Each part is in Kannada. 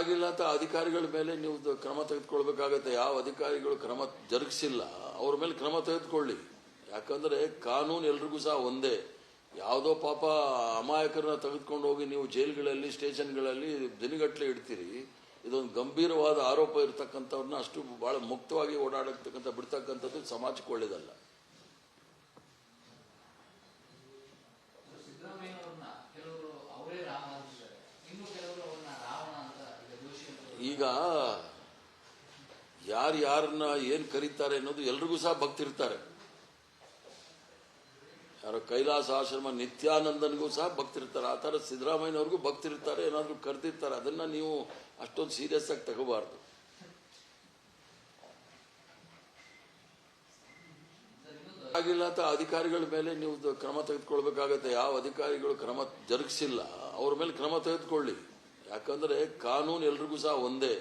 ಆಗಿಲ್ಲ ಅಂತ ಅಧಿಕಾರಿಗಳ ಮೇಲೆ ನೀವು ಕ್ರಮ ತೆಗೆದುಕೊಳ್ಬೇಕಾಗತ್ತೆ. ಯಾವ ಅಧಿಕಾರಿಗಳು ಕ್ರಮ ಜರುಗಿಸಿಲ್ಲ ಅವ್ರ ಮೇಲೆ ಕ್ರಮ ತೆಗೆದುಕೊಳ್ಳಿ. ಯಾಕಂದ್ರೆ ಕಾನೂನು ಎಲ್ರಿಗೂ ಸಹ ಒಂದೇ. ಯಾವುದೋ ಪಾಪ ಅಮಾಯಕರನ್ನ ತೆಗೆದುಕೊಂಡು ಹೋಗಿ ನೀವು ಜೈಲ್ಗಳಲ್ಲಿ ಸ್ಟೇಷನ್ಗಳಲ್ಲಿ ದಿನಗಟ್ಟಲೆ ಇಡ್ತೀರಿ. ಇದೊಂದು ಗಂಭೀರವಾದ ಆರೋಪ ಇರತಕ್ಕಂಥವ್ರನ್ನ ಅಷ್ಟು ಬಹಳ ಮುಕ್ತವಾಗಿ ಓಡಾಡತಕ್ಕಂಥ ಬಿಡ್ತಕ್ಕಂಥದ್ದು ಸಮಾಜಕ್ಕೆ ಒಳ್ಳೇದಲ್ಲ. ಈಗ ಯಾರನ್ನ ಏನ್ ಕರೀತಾರೆ ಅನ್ನೋದು ಎಲ್ರಿಗೂ ಸಹ ಭಕ್ತಿರ್ತಾರೆ. ಯಾರೋ ಕೈಲಾಸ ಆಶ್ರಮ ನಿತ್ಯಾನಂದನಿಗೂ ಸಹ ಭಕ್ತಿರ್ತಾರೆ. ಆ ತರ ಸಿದ್ದರಾಮಯ್ಯನವ್ರಿಗೂ ಭಕ್ತಿರ್ತಾರೆ. ಏನಾದ್ರು ಕರೆದಿರ್ತಾರೆ, ಅದನ್ನ ನೀವು ಅಷ್ಟೊಂದು ಸೀರಿಯಸ್ ಆಗಿ ತಗೋಬಾರ್ದು. ಆಗಿಲ್ಲ ಅಂತ ಅಧಿಕಾರಿಗಳ ಮೇಲೆ ನೀವು ಕ್ರಮ ತೆಗೆದುಕೊಳ್ಬೇಕಾಗತ್ತೆ. ಯಾವ ಅಧಿಕಾರಿಗಳು ಕ್ರಮ ಜರುಗಿಸಿಲ್ಲ ಅವ್ರ ಮೇಲೆ ಕ್ರಮ ತೆಗೆದುಕೊಳ್ಳಿ. ಯಾಕಂದ್ರೆ ಕಾನೂನು ಎಲ್ರಿಗೂ ಸಹ ಒಂದೇ.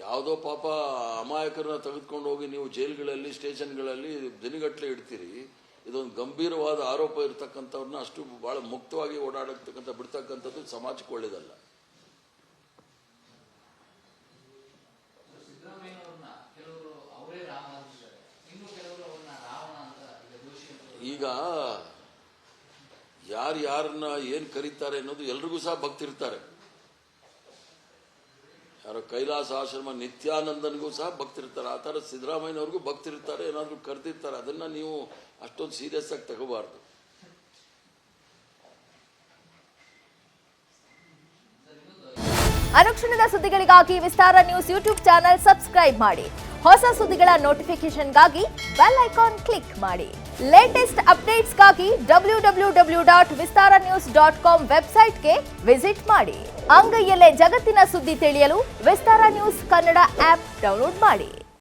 ಯಾವುದೋ ಪಾಪ ಅಮಾಯಕರನ್ನ ತೆಗೆದುಕೊಂಡು ಹೋಗಿ ನೀವು ಜೈಲ್ಗಳಲ್ಲಿ ಸ್ಟೇಷನ್ಗಳಲ್ಲಿ ದಿನಗಟ್ಟಲೆ ಇಡ್ತೀರಿ. ಇದೊಂದು ಗಂಭೀರವಾದ ಆರೋಪ ಇರತಕ್ಕಂಥವ್ರನ್ನ ಅಷ್ಟು ಬಹಳ ಮುಕ್ತವಾಗಿ ಓಡಾಡತಕ್ಕಂಥ ಬಿಡ್ತಕ್ಕಂಥದ್ದು ಸಮಾಜಕ್ಕೆ ಒಳ್ಳೇದಲ್ಲ. ಈಗ ಯಾರನ್ನ ಏನ್ ಕರೀತಾರೆ ಅನ್ನೋದು ಎಲ್ರಿಗೂ ಸಹ ಭಕ್ತಿರ್ತಾರೆ. ಯಾರೋ ಕೈಲಾಸ ಆಶ್ರಮ ನಿತ್ಯಾನಂದನಿಗೂ ಸಹ ಭಕ್ತಿರ್ತಾರೆ. ಆ ತರ ಸಿದ್ದರಾಮಯ್ಯನವ್ರಿಗೂ ಭಕ್ತಿರ್ತಾರೆ. ಏನಾದ್ರು ಕರೆದಿರ್ತಾರೆ, ಅದನ್ನ ನೀವು ಅಷ್ಟೊಂದು ಸೀರಿಯಸ್ ಆಗಿ ತಗೋಬಾರ್ದು. ಅನುಕ್ಷಣದ ಸುದ್ದಿಗಳಿಗಾಗಿ ವಿಸ್ತಾರ ನ್ಯೂಸ್ ಯೂಟ್ಯೂಬ್ ಚಾನೆಲ್ ಸಬ್ಸ್ಕ್ರೈಬ್ ಮಾಡಿ. ಹೊಸ ಸುದ್ದಿಗಳ ನೋಟಿಫಿಕೇಶನ್ಗಾಗಿ ಬೆಲ್ ಐಕಾನ್ ಕ್ಲಿಕ್ ಮಾಡಿ. ಲೇಟೆಸ್ಟ್ ಅಪ್ಡೇಟ್ಸ್ಗಾಗಿ www.vistaranews.com ವೆಬ್ಸೈಟ್ಗೆ ವಿಸಿಟ್ ಮಾಡಿ. ಅಂಗೈಯಲ್ಲೇ ಜಗತ್ತಿನ ಸುದ್ದಿ ತಿಳಿಯಲು ವಿಸ್ತಾರ ನ್ಯೂಸ್ ಕನ್ನಡ ಆಪ್ ಡೌನ್ಲೋಡ್ ಮಾಡಿ.